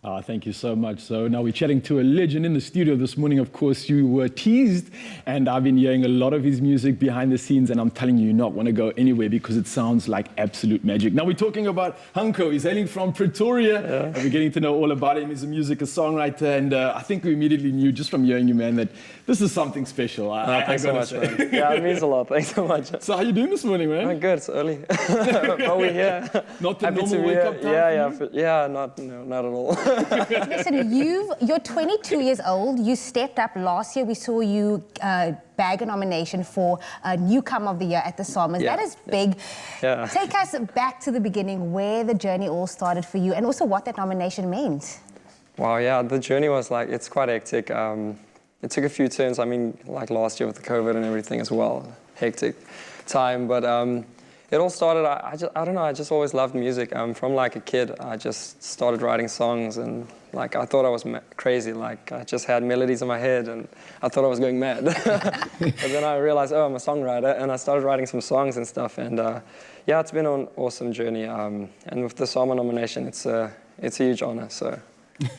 Thank you so much. So now we're chatting to a legend in the studio this morning. Of course, you were teased, and I've been hearing a lot of his music behind the scenes, and I'm telling you, you not want to go anywhere because it sounds like absolute magic. Now we're talking about HANCO. He's hailing from Pretoria, and we're getting to know all about him. He's a music, a songwriter, and I think we immediately knew just from hearing you, man, that this is something special. Thanks so much, man. Yeah, it means a lot. Thanks so much. So how you doing this morning, man? I'm good. It's early. But we're here. Not the Happy normal wake-up time? Yeah, not at all. Listen, you're 22 years old. You stepped up last year. We saw you bag a nomination for Newcomer of the Year at the Sommers. Yeah. That is big. Yeah. Take us back to the beginning, where the journey all started for you, and also what that nomination meant. Wow, yeah, the journey was it's quite hectic. It took a few turns. I mean, like last year with the COVID and everything as well. Hectic time, but it all started, I don't know, I just always loved music. From like a kid, I just started writing songs, and like I thought I was crazy. Like I just had melodies in my head and I thought I was going mad. But then I realized, oh, I'm a songwriter, and I started writing some songs and stuff. And yeah, it's been an awesome journey. And with the Sommers nomination, it's a huge honor, so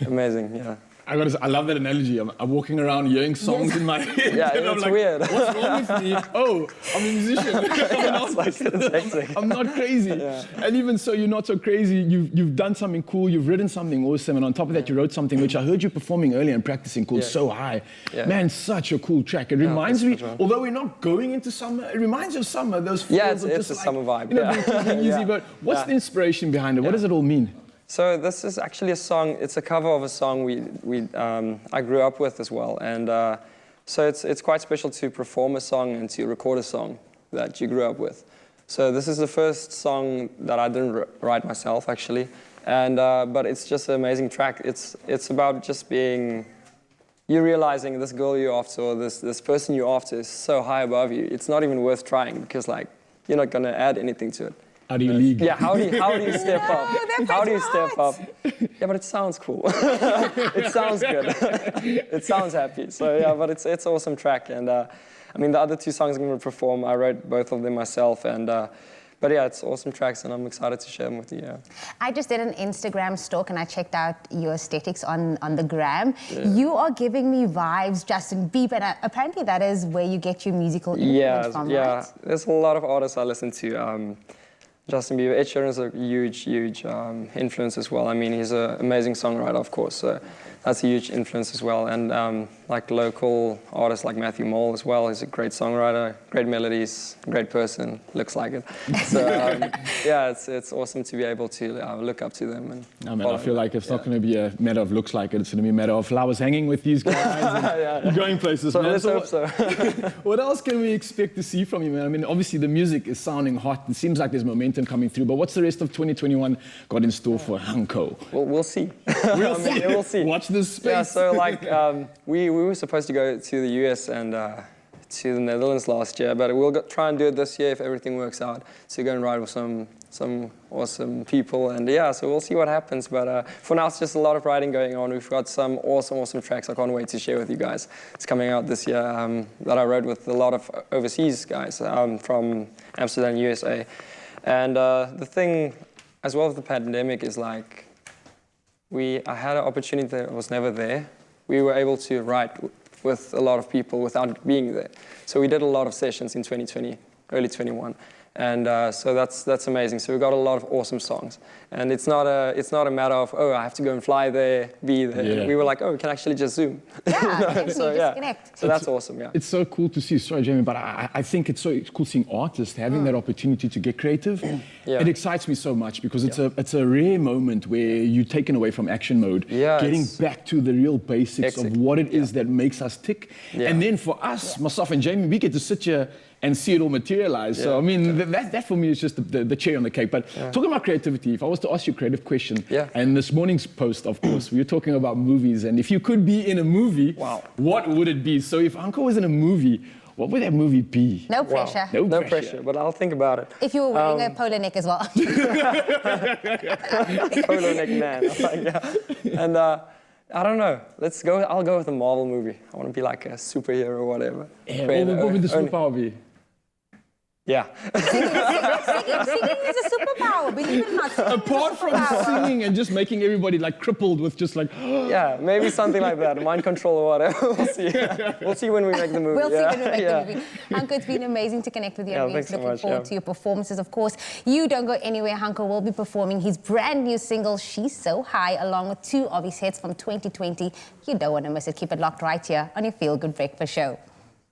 amazing, yeah. I love that analogy. I'm walking around hearing songs in my head. Yeah, and it's I'm like, weird. What's wrong with me? Oh, I'm a musician. I'm not crazy. Yeah. And even so, you're not so crazy. You've done something cool. You've written something awesome. And on top of that, you wrote something which I heard you performing earlier and practicing called So High. Yeah. Man, such a cool track. It reminds me, although we're not going into summer, it reminds you of summer. Those feels it's a summer vibe. You know, being easy, but what's the inspiration behind it? What does it all mean? So this is actually a song. It's a cover of a song I grew up with as well, and so it's quite special to perform a song and to record a song that you grew up with. So this is the first song that I didn't write myself actually, and but it's just an amazing track. It's about just being, you realizing this girl you're after or this person you're after is so high above you. It's not even worth trying because like you're not gonna add anything to it. How do you league? Yeah, how do you step up? How do you step up? Yeah, but it sounds cool. It sounds good. It sounds happy. So yeah, but it's an awesome track. And I mean, the other two songs I'm going to perform, I wrote both of them myself. And but yeah, it's awesome tracks, and I'm excited to share them with you. Yeah. I just did an Instagram stalk, and I checked out your aesthetics on the gram. Yeah. You are giving me vibes, Justin Bieber, and apparently that is where you get your musical influence from, right? There's a lot of artists I listen to. Justin Bieber, Ed Sheeran is a huge influence as well. I mean, he's an amazing songwriter, of course, so that's a huge influence as well. And like local artists like Matthew Mole as well, he's a great songwriter, great melodies, great person, looks like it. So yeah, it's awesome to be able to look up to them. And no, man, I feel like it's not going to be a matter of looks like it, it's going to be a matter of flowers hanging with these guys and going places. So man. let's hope so. What else can we expect to see from you, man? I mean, obviously the music is sounding hot. It seems like there's momentum coming through, but what's the rest of 2021 got in store for HANCO? Well, we'll see. We'll see. We'll see. Watch this space. Yeah, so like we were supposed to go to the US and to the Netherlands last year, but we'll try and do it this year if everything works out, to go and ride with some awesome people. And yeah, so we'll see what happens, but for now it's just a lot of writing going on. We've got some awesome tracks I can't wait to share with you guys. It's coming out this year that I wrote with a lot of overseas guys from Amsterdam, USA. And the thing as well with the pandemic is like, I had an opportunity that was never there. We were able to write with a lot of people without being there. So we did a lot of sessions in 2020, early 21. And so that's amazing. So we got a lot of awesome songs, and it's not a matter of, oh, I have to go and fly there, be there. Yeah. We were like, oh, we can actually just Zoom. Yeah, so connect. So that's awesome. Yeah, it's so cool to see. Sorry, Jamie, but I think it's so cool seeing artists having that opportunity to get creative. Yeah. It excites me so much because it's a rare moment where you're taken away from action mode, getting back to the real basics of what it is that makes us tick. Yeah. And then for us, myself and Jamie, we get to sit here and see it all materialize. So I mean, that for me is just the cherry on the cake. But talking about creativity, if I was to ask you a creative question, and this morning's post, of course, we were talking about movies, and if you could be in a movie, what would it be? So if HANCO was in a movie, what would that movie be? No pressure. Wow. No pressure, but I'll think about it. If you were wearing a polo neck as well. Polo neck man. And I don't know. I'll go with a Marvel movie. I want to be like a superhero or whatever. Yeah, what would the superpower be? Yeah. Singing is a superpower, believe it or not. Apart from singing and just making everybody like crippled with just like... Yeah, maybe something like that, mind control or whatever. We'll see. We'll see when we make the movie. We'll see when we make the movie. HANCO, it's been amazing to connect with you. I'm thanks so looking much, forward to your performances, of course. You don't go anywhere. HANCO will be performing his brand new single, She's So High, along with 2 of his hits from 2020. You don't want to miss it. Keep it locked right here on your Feel Good Breakfast Show.